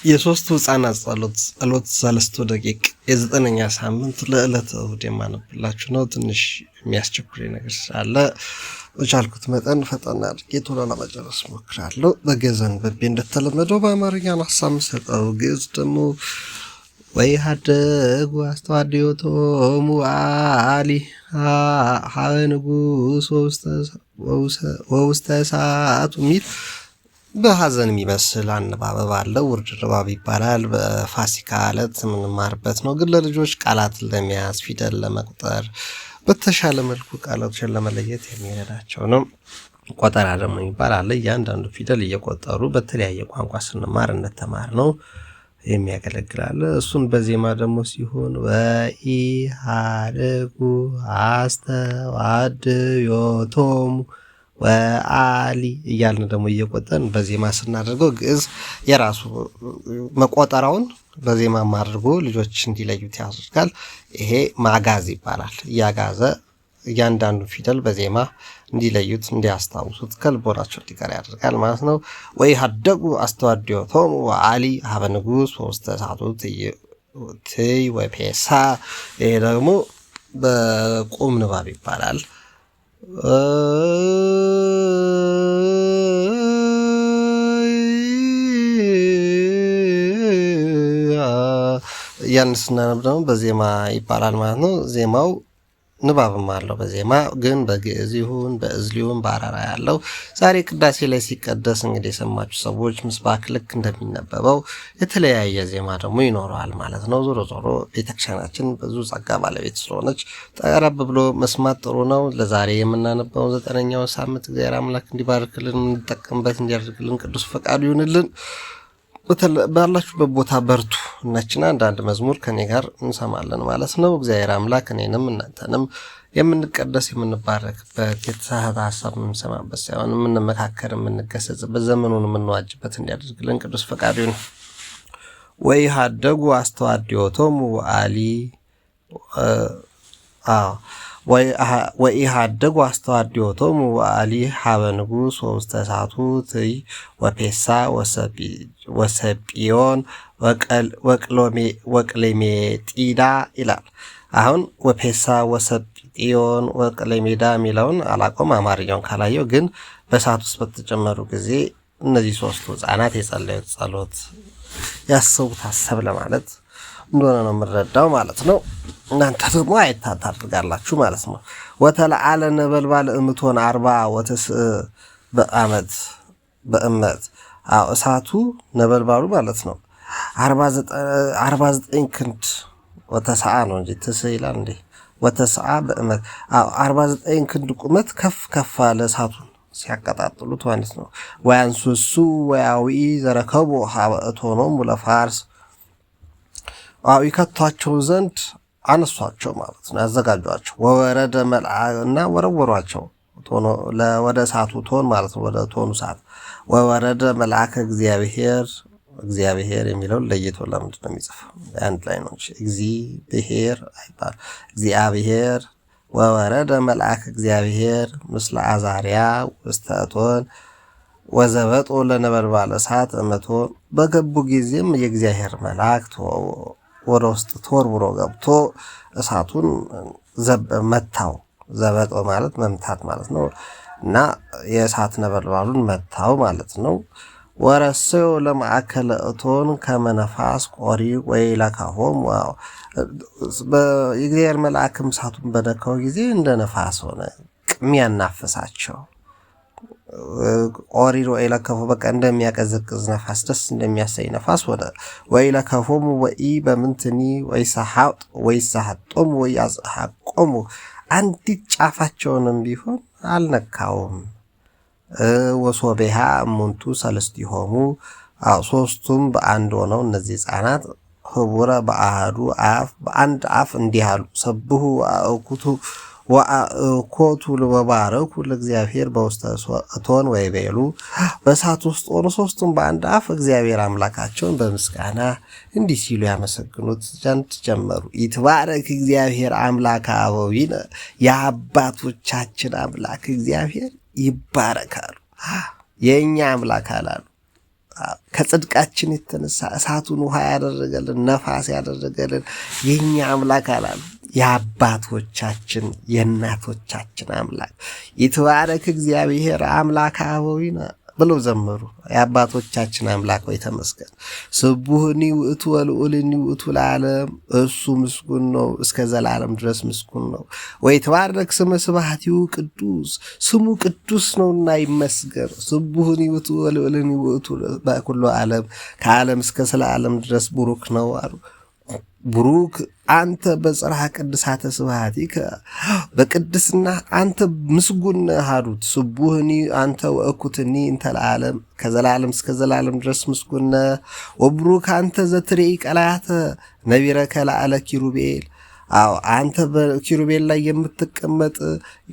የሶስቱ ህፃናት ጸሎት ሰለስቱ ደቂቅ የዘጠነኛ ሳምንት ለዕለተ እሑድ የማነብላችሁ ነው። ትንሽ የሚያስቸኩለኝ ነገር ስላለ በቻልኩት መጠን ፈጠን አድርጌ ቶሎ ለመጨረስ ሞክራለሁ። በግዕዝ አንብቤ እንደተለመደው በአማርኛ ሀሳብ የምሰጠው። ግዕዝ ደግሞ ወኢሃደጉ አስተዋድዮቶሙ አሊ ሀበ ንጉሥ ወውስተ እሳቱ የሚል በሐዘን የሚመስል አነባበብ አለው። ውርድ ንባብ ይባላል። በፋሲካ ዕለት የምንማርበት ነው። ግን ለልጆች ቃላትን ለመያዝ ፊደል ለመቁጠር በተሻለ መልኩ ቃላቶችን ለመለየት የሚረዳቸው ነው። ቆጠራ ደግሞ ይባል አለ። እያንዳንዱ ፊደል እየቆጠሩ በተለያየ ቋንቋ ስንማር እንደተማር ነው የሚያገለግላል። እሱን በዜማ ደግሞ ሲሆን ወኢሃደጉ አስተዋድዮቶሙ ወአሊ እያልን ደግሞ እየቆጠን በዜማ ስናደርገው ግዕዝ የራሱ መቆጠራውን በዜማም አድርጎ ልጆች እንዲለዩት ያደርጋል። ይሄ ማጋዝ ይባላል። እያጋዘ እያንዳንዱ ፊደል በዜማ እንዲለዩት እንዲያስታውሱት ከልቦናቸው እንዲቀር ያደርጋል ማለት ነው። ወኢሃደጉ አስተዋድዮቶሙ ወአሊ ሀበ ንጉሥ ወውስተ እሳቱ ትይ ወፔሳ። ይሄ ደግሞ በቁም ንባብ ይባላል። ያን ስናነብ ደግሞ በዜማ ይባላል ማለት ነው። ዜማው ንባብም አለው። በዜማ ግን በግዕዝ ይሁን በእዝል ይሁን በአራራ ያለው ዛሬ ቅዳሴ ላይ ሲቀደስ እንግዲህ የሰማችሁ ሰዎች ምስባክ ልክ እንደሚነበበው የተለያየ ዜማ ደግሞ ይኖረዋል ማለት ነው። ዞሮ ዞሮ ቤተክርስቲያናችን ብዙ ጸጋ ባለቤት ስለሆነች ጠረብ ብሎ መስማት ጥሩ ነው። ለዛሬ የምናነበው 9ኛው ሳምንት እግዚአብሔር አምላክ እንዲባርክልን እንጠቀምበት እንዲያደርግልን ቅዱስ ፈቃዱ ይሁንልን። ባላችሁበት ቦታ በርቱ። እናችን አንዳንድ መዝሙር ከኔ ጋር እንሰማለን ማለት ነው። እግዚአብሔር አምላክ እኔንም እናንተንም የምንቀደስ የምንባረክበት የተሳሳተ ሀሳብ የምንሰማበት ሳይሆን የምንመካከር የምንገሰጽበት ዘመኑን የምንዋጅበት እንዲያደርግልን ቅዱስ ፈቃዱ ይሁን። ወኢሃደጉ አስተዋድዮቶሙ ወአሊ ወኢሃደጉ አስተዋድዮቶሙ ወአሊ ሀበ ንጉሥ ወውስተ እሳቱ ትይ ወፔሳ ወሰጲዮን ወቅሌሜጢዳ ይላል። አሁን ወፔሳ ወሰጲዮን ወቅሌሜዳ የሚለውን አላቆም አማርኛውን ካላየው፣ ግን በእሳት ውስጥ በተጨመሩ ጊዜ እነዚህ ሶስቱ ህፃናት የጸለዩት ጸሎት ያሰቡት ሀሳብ ለማለት እንደሆነ ነው የምንረዳው ማለት ነው። እናንተ ደግሞ አይታት ታድርጋላችሁ ማለት ነው። ወተለዓለ ነበልባል እምቶን 40 ወተስዕ በእመት እሳቱ ነበልባሉ ማለት ነው 49 ክንድ ወተሰዓ ነው እንጂ ትስዕ ይላል እንዴ? ወተሰዓ በእመት 49 ክንድ ቁመት ከፍ ከፍ አለ እሳቱን ሲያቀጣጥሉት ማለት ነው። ወያንሱሱ ወያዊ ዘረከቡ ሀበ እቶኖሙ ለፋርስ ይከቷቸው ዘንድ አነሷቸው ማለት ነው። ያዘጋጇቸው ወወረደ መልአክና ወረወሯቸው ወደ እሳቱ ቶን ማለት ነው። ወደ ቶኑ እሳት ወወረደ መልአከ እግዚአብሔር የሚለውን ለይቶ ለምንድን ነው የሚጽፈው? አንድ ላይ ነው እንጂ እግዚአብሔር አይባል። እግዚአብሔር ወወረደ መልአከ እግዚአብሔር ምስለ አዛርያ ውስተ እቶን ወዘበጦ ለነበልባለ እሳት እመቶን። በገቡ ጊዜም የእግዚአብሔር መልአክ ወደ ውስጥ ተወርውሮ ገብቶ እሳቱን መታው። ዘበጦ ማለት መምታት ማለት ነው እና የእሳት ነበልባሉን መታው ማለት ነው። ወረሰዮ ለማእከለ እቶን ከመነፋስ ቆሪ ወይለካሆም። የእግዚአብሔር መልአክም እሳቱን በነካው ጊዜ እንደ ነፋስ ሆነ የሚያናፍሳቸው። ቆሪር ወይለከፎ በቃ እንደሚያቀዘቅዝ ነፋስ ደስ እንደሚያሰኝ ነፋስ ሆነ። ወይለከፎሙ ወኢ በምንትኒ ወይሰሐጦሙ ወይአጽሐቆሙ አንዲት ጫፋቸውንም ቢሆን አልነካውም። ወሶቤሃ እሙንቱ ሰለስቲሆሙ ሶስቱም በአንድ ሆነው እነዚህ ህፃናት ህቡረ በአሃዱ አፍ በአንድ አፍ እንዲህ አሉ። ሰብሁ አእኩቱ ወአኮቱ ለባረኩ ለእግዚአብሔር በውስተ እቶን ወይቤሉ። በእሳት ውስጥ ሆኖ ሶስቱም በአንድ አፍ እግዚአብሔር አምላካቸውን በምስጋና እንዲህ ሲሉ ያመሰግኑት ዘንድ ጀመሩ። ይትባረክ እግዚአብሔር አምላከ አበዊነ፣ የአባቶቻችን አምላክ እግዚአብሔር ይባረካሉ። የእኛ አምላክ አላሉ። ከጽድቃችን የተነሳ እሳቱን ውሃ ያደረገልን ነፋስ ያደረገልን የኛ አምላክ አላሉ። የአባቶቻችን የእናቶቻችን አምላክ ይትባረክ እግዚአብሔር አምላከ አበዊነ ብለው ዘመሩ። የአባቶቻችን አምላክ ሆይ ተመስገን። ስቡህኒ ውእቱ ወልዑልኒ ውእቱ ለዓለም፣ እሱ ምስጉን ነው እስከ ዘላለም ድረስ ምስጉን ነው። ወይትባረክ ስመ ስብሐቲሁ ቅዱስ፣ ስሙ ቅዱስ ነውና ይመስገን። ስቡህኒ ውእቱ ወልዑልኒ ውእቱ በኩሉ ዓለም፣ ከዓለም እስከ ዘላለም ድረስ ቡሩክ ነው አሉ። ቡሩክ አንተ በጽርሐ ቅድሳተ ስብሐቲከ፣ በቅድስና አንተ ምስጉን ነህ አሉት። ስቡህኒ አንተ ወእኩትኒ እንተ ለዓለም፣ ከዘላለም እስከ ዘላለም ድረስ ምስጉን ነህ። ወቡሩክ አንተ ዘትሬኢ ቀላያተ ነቢረከ ለዓለ ኪሩቤል፣ አዎ አንተ በኪሩቤል ላይ የምትቀመጥ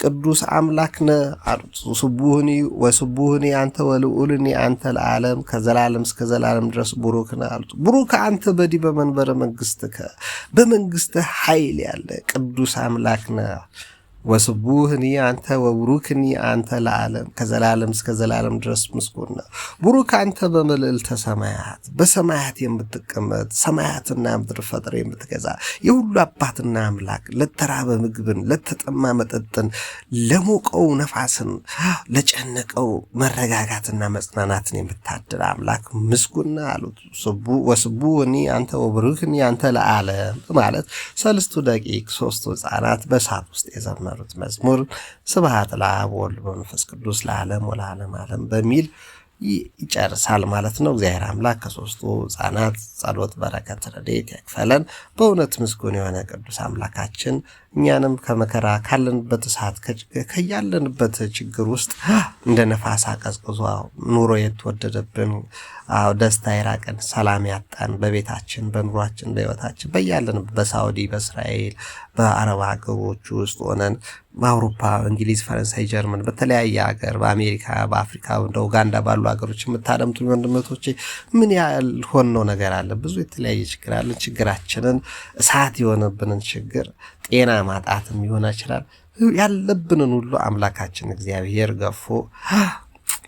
ቅዱስ አምላክ ነህ አሉት። ስቡህኒ ወስቡህኒ አንተ ወልዑልኒ አንተ ለዓለም፣ ከዘላለም እስከ ዘላለም ድረስ ቡሩክ ነህ አሉት። ቡሩክ አንተ በዲበ መንበረ መንግሥትከ፣ በመንግሥትህ ኃይል ያለ ቅዱስ አምላክ ነህ። ወስቡህኒ አንተ ወቡሩክኒ አንተ ለዓለም፣ ከዘላለም እስከ ዘላለም ድረስ ምስጉን ነህ። ቡሩክ አንተ በመልዕልተ ሰማያት፣ በሰማያት የምትቀመጥ ሰማያትና ምድር ፈጥረ የምትገዛ የሁሉ አባትና አምላክ፣ ለተራበ ምግብን፣ ለተጠማ መጠጥን፣ ለሞቀው ነፋስን፣ ለጨነቀው መረጋጋትና መጽናናትን የምታድል አምላክ ምስጉን ነህ አሉት። ወስቡህኒ አንተ ወቡሩክኒ አንተ ለዓለም ማለት ሰለስቱ ደቂቅ ሶስቱ ሕፃናት በእሳት ውስጥ የዘመሩት መዝሙር ስብሐት ለአብ ወወልድ ወመንፈስ ቅዱስ ለዓለም ወለዓለመ ዓለም በሚል ይጨርሳል ማለት ነው። እግዚአብሔር አምላክ ከሶስቱ ሕፃናት ጸሎት በረከት ረድኤት ያክፈለን። በእውነት ምስጉን የሆነ ቅዱስ አምላካችን እኛንም ከመከራ ካለንበት እሳት ከያለንበት ችግር ውስጥ እንደ ነፋስ አቀዝቅዞ ኑሮ የተወደደብን ደስታ የራቀን ሰላም ያጣን በቤታችን በኑሯችን በሕይወታችን በያለንበት በሳውዲ በእስራኤል በአረብ ሀገሮች ውስጥ ሆነን በአውሮፓ እንግሊዝ፣ ፈረንሳይ፣ ጀርመን በተለያየ ሀገር በአሜሪካ በአፍሪካ እንደ ኡጋንዳ ባሉ ሀገሮች የምታደምጡ ወንድሞቼ ምን ያህል ሆነው ነገር አለ። ብዙ የተለያየ ችግር አለ። ችግራችንን እሳት የሆነብንን ችግር ጤና ማጣትም ሊሆን ይችላል። ያለብንን ሁሉ አምላካችን እግዚአብሔር ገፎ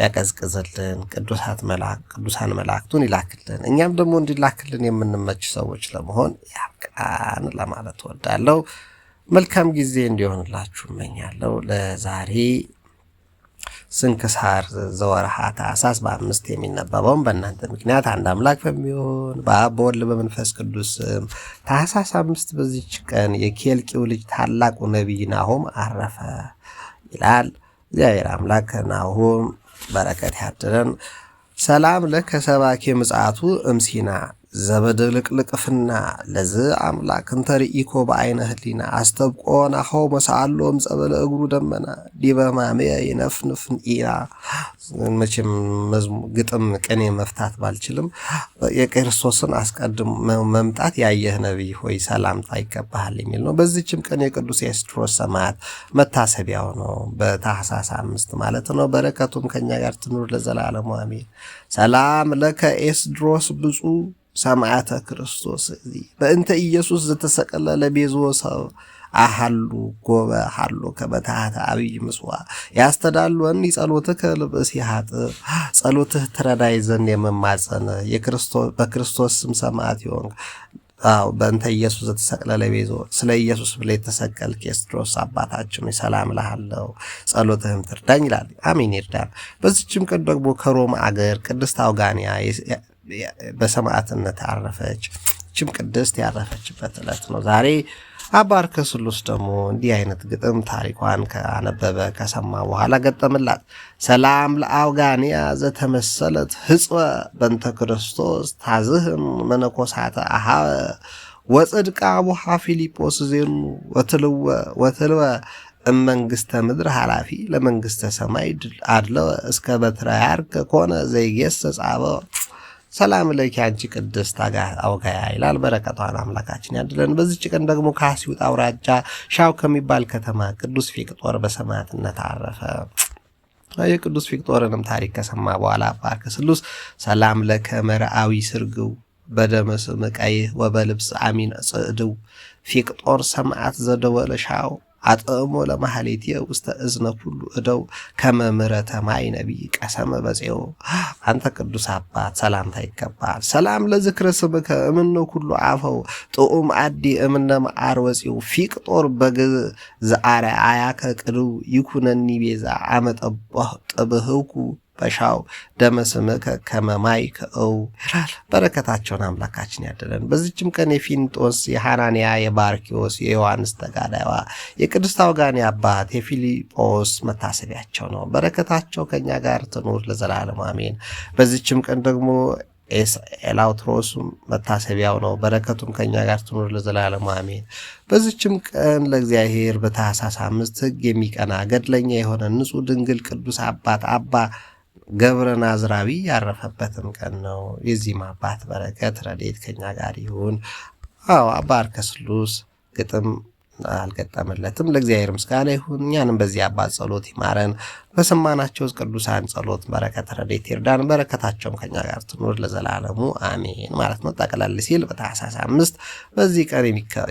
ያቀዝቅዝልን። ቅዱሳን መላእክቱን ይላክልን። እኛም ደግሞ እንዲላክልን የምንመች ሰዎች ለመሆን ያብቃን ለማለት እወዳለሁ። መልካም ጊዜ እንዲሆንላችሁ እመኛለሁ። ለዛሬ ስንክሳር ዘወርኃ ታኅሳስ በ5 የሚነበበውን በእናንተ ምክንያት አንድ አምላክ በሚሆን በአብ በወልድ በመንፈስ ቅዱስ ታኅሳስ 5 በዚች ቀን የኬልቂው ልጅ ታላቁ ነቢይ ናሆም አረፈ ይላል። እግዚአብሔር አምላክ ናሆም በረከት ያድረን። ሰላም ለከ ሰባኬ ምጽአቱ እምሲና ዘበድልቅልቅፍና ለዝ አምላክ እንተ ርኢኮ በአይነ ህሊና አስተብቆ ናሆ መሳሎ እምጸበለ እግሩ ደመና ዲበ ማሜ ይነፍንፍ ኢና። መቼም ግጥም ቅኔ መፍታት ባልችልም የክርስቶስን አስቀድሞ መምጣት ያየህ ነቢይ ሆይ ሰላምታ ይገባሃል የሚል ነው። በዚህችም ቀን የቅዱስ ኤስድሮስ ሰማዕት መታሰቢያው ነው። በታኅሳስ 5 ማለት ነው። በረከቱም ከኛ ጋር ትኑር ለዘላለሙ አሜን። ሰላም ለከ ኤስድሮስ ብፁዕ ሰማዕተ ክርስቶስ በእንተ ኢየሱስ ዘተሰቀለ ለቤዞ ሰብ አሃሉ ጎበ ሃሎ ከበታተ አብይ ምስዋ ያስተዳሉን ጸሎትከ ልብስ ይሃጥ ጸሎትህ ትረዳይ ዘንድ የመማጸን በክርስቶስ ስም ሰማዕት ይሆን። በእንተ ኢየሱስ ዘተሰቀለ ለቤዞ ስለ ኢየሱስ ብለህ የተሰቀልክ ኤስድሮስ አባታችን ሰላም እልሃለሁ፣ ጸሎትህም ትርዳኝ ይላል። አሜን ይርዳል። በዚህችም ቀን ደግሞ ከሮማ አገር ቅድስት አውጋንያ በሰማዕትነት አረፈች። ችም ቅድስት ያረፈችበት ዕለት ነው ዛሬ። አባ አርከስሉስ ደግሞ እንዲህ አይነት ግጥም ታሪኳን ካነበበ ከሰማ በኋላ ገጠምላት። ሰላም ለአውጋንያ ዘተመሰለት ህጽወ በእንተ ክርስቶስ ታዝህም መነኮሳተ አሃወ ወጽድቃ አቡሃ ፊልጶስ ዜኑ ወትልወ እመንግስተ ምድር ኃላፊ ለመንግስተ ሰማይ አድለወ እስከ በትረ ያርክ ኮነ ዘይገሥጽ አበው። ሰላም ለኪ አንቺ ቅድስት አውጋያ ይላል። በረከቷን አምላካችን ያድለን። በዚች ቀን ደግሞ ከአስዩጥ አውራጃ ሻው ከሚባል ከተማ ቅዱስ ፊቅጦር በሰማዕትነት አረፈ። የቅዱስ ፊቅጦርንም ታሪክ ከሰማ በኋላ አባ አርከስሉስ ሰላም ለከ መርአዊ ስርግው በደመስም ቀይህ ወበልብስ አሚን ጽዕድው ፊቅጦር ሰማዕት ዘደወለ ሻው አጥሞ ለማህሌትየ ውስተ እዝነ ኩሉ እደው ከመምረተ ማይ ነቢይ ቀሰመ በጽዮ። አንተ ቅዱስ አባት ሰላምታ ይገባል። ሰላም ለዝክረ ስምከ እምነ ኩሉ አፈው ጥዑም አዲ እምነ መዓር ወፂው ፊቅጦር በግዝአረ አያከ ቅድው ይኩነኒ ቤዛ አመጠባህ ጥብህኩ በሻው ደመስምከ ከመማይ ከው ይላል። በረከታቸውን አምላካችን ያደለን። በዚችም ቀን የፊንጦስ የሐናንያ የባርኪዎስ የዮሐንስ ተጋዳይዋ የቅድስት አውጋኔ አባት የፊልጶስ መታሰቢያቸው ነው። በረከታቸው ከኛ ጋር ትኑር ለዘላለም አሜን። በዚችም ቀን ደግሞ ኤላውትሮስ መታሰቢያው ነው። በረከቱም ከኛ ጋር ትኑር ለዘላለም አሜን። በዚችም ቀን ለእግዚአብሔር በታኅሳስ 5 ሕግ የሚቀና ገድለኛ የሆነ ንጹሕ ድንግል ቅዱስ አባት አባ ገብረ ናዝራዊ ያረፈበትም ቀን ነው። የዚህም አባት በረከት ረድኤት ከኛ ጋር ይሁን። አባ አርከስሉስ ግጥም አልገጠመለትም። ለእግዚአብሔር ምስጋና ይሁን። እኛንም በዚህ አባት ጸሎት ይማረን። በሰማናቸው ቅዱሳን ጸሎት በረከት ረድኤት ይርዳን። በረከታቸውም ከኛ ጋር ትኑር ለዘላለሙ አሜን ማለት ነው። ጠቅለል ሲል በታኅሳስ 5 በዚህ ቀን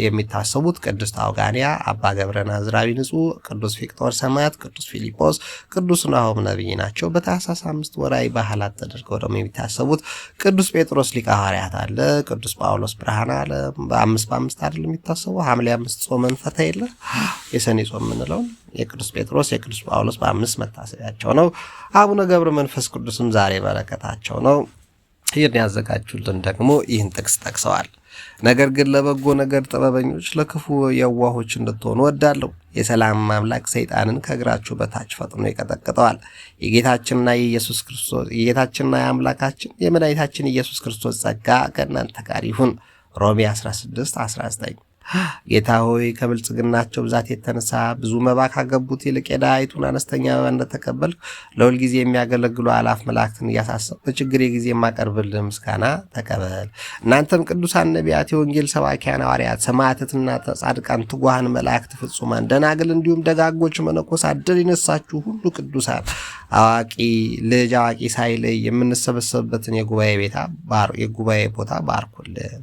የሚታሰቡት ቅድስት አውጋንያ፣ አባ ገብረ ናዝራዊ ንጹሕ፣ ቅዱስ ፊቅጦር ሰማዕት፣ ቅዱስ ፊልጶስ፣ ቅዱስ ናሆም ነቢይ ናቸው። በታኅሳስ 5 ወራዊ ባህላት ተደርገው ደግሞ የሚታሰቡት ቅዱስ ጴጥሮስ ሊቀ ሐዋርያት አለ፣ ቅዱስ ጳውሎስ ብርሃነ ዓለም በ5 አይደል የሚታሰቡ ሐምሌ 5 ጾመን ፈታ የለ የሰኔ ጾም የምንለው የቅዱስ ጴጥሮስ የቅዱስ ጳውሎስ በ5 መታሰቢያቸው ነው። አቡነ ገብረ መንፈስ ቅዱስም ዛሬ በረከታቸው ነው። ይህን ያዘጋጁልን ደግሞ ይህን ጥቅስ ጠቅሰዋል። ነገር ግን ለበጎ ነገር ጥበበኞች፣ ለክፉ የዋሆች እንድትሆኑ ወዳለሁ። የሰላም አምላክ ሰይጣንን ከእግራችሁ በታች ፈጥኖ ይቀጠቅጠዋል። የጌታችንና የአምላካችን የመድኃኒታችን ኢየሱስ ክርስቶስ ጸጋ ከእናንተ ጋር ይሁን። ሮሜ 16:19 ጌታ ሆይ ከብልጽግናቸው ብዛት የተነሳ ብዙ መባ ካገቡት ይልቅ የድሃይቱን አነስተኛ መባ እንደተቀበልክ ለሁል ጊዜ የሚያገለግሉ አላፍ መላእክትን እያሳሰብ በችግሬ ጊዜ የማቀርብልህ ምስጋና ተቀበል። እናንተም ቅዱሳን ነቢያት፣ የወንጌል ሰባኪያን ሐዋርያት፣ ሰማዕታትና ጻድቃን፣ ትጉሃን መላእክት፣ ፍጹማን ደናግል፣ እንዲሁም ደጋጎች መነኮሳት ድል ይነሳችሁ ሁሉ ቅዱሳን ልጅ አዋቂ ሳይለይ የምንሰበሰብበትን የጉባኤ ቦታ ባርኩልን።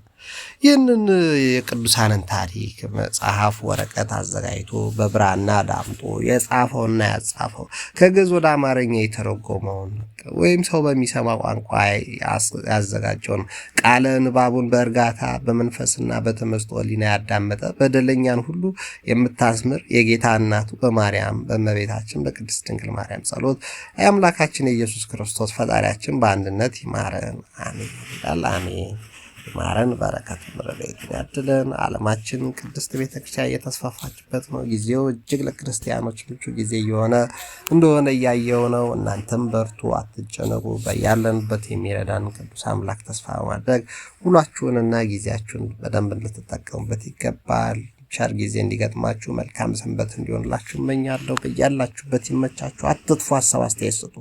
ይህንን የቅዱሳንን ታሪክ መጽሐፍ ወረቀት አዘጋጅቶ በብራና ዳምጦ የጻፈውና ያጻፈው ከግዕዝ ወደ አማርኛ የተረጎመውን ወይም ሰው በሚሰማ ቋንቋ ያዘጋጀውን ቃለ ንባቡን በእርጋታ በመንፈስና በተመስጦ ሕሊና ያዳመጠ በደለኛን ሁሉ የምታስምር የጌታ እናቱ በማርያም በእመቤታችን በቅድስት ድንግል ማርያም ጸሎት የአምላካችን የኢየሱስ ክርስቶስ ፈጣሪያችን በአንድነት ይማረን አሜን ይላል። አሜን ይማረን። በረከት ምረዴት ያድለን። ዓለማችን ቅድስት ቤተክርስቲያን እየተስፋፋችበት ነው። ጊዜው እጅግ ለክርስቲያኖች ምቹ ጊዜ እየሆነ እንደሆነ እያየው ነው። እናንተም በርቱ፣ አትጨነቁ። በያለንበት የሚረዳን ቅዱስ አምላክ ተስፋ በማድረግ ውሏችሁንና ጊዜያችሁን በደንብ እንድትጠቀሙበት ይገባል። ቸር ጊዜ እንዲገጥማችሁ መልካም ሰንበት እንዲሆንላችሁ እመኛለሁ። በያላችሁበት ይመቻችሁ። አትጥፉ። ሀሳብ አስተያየት ስጡ።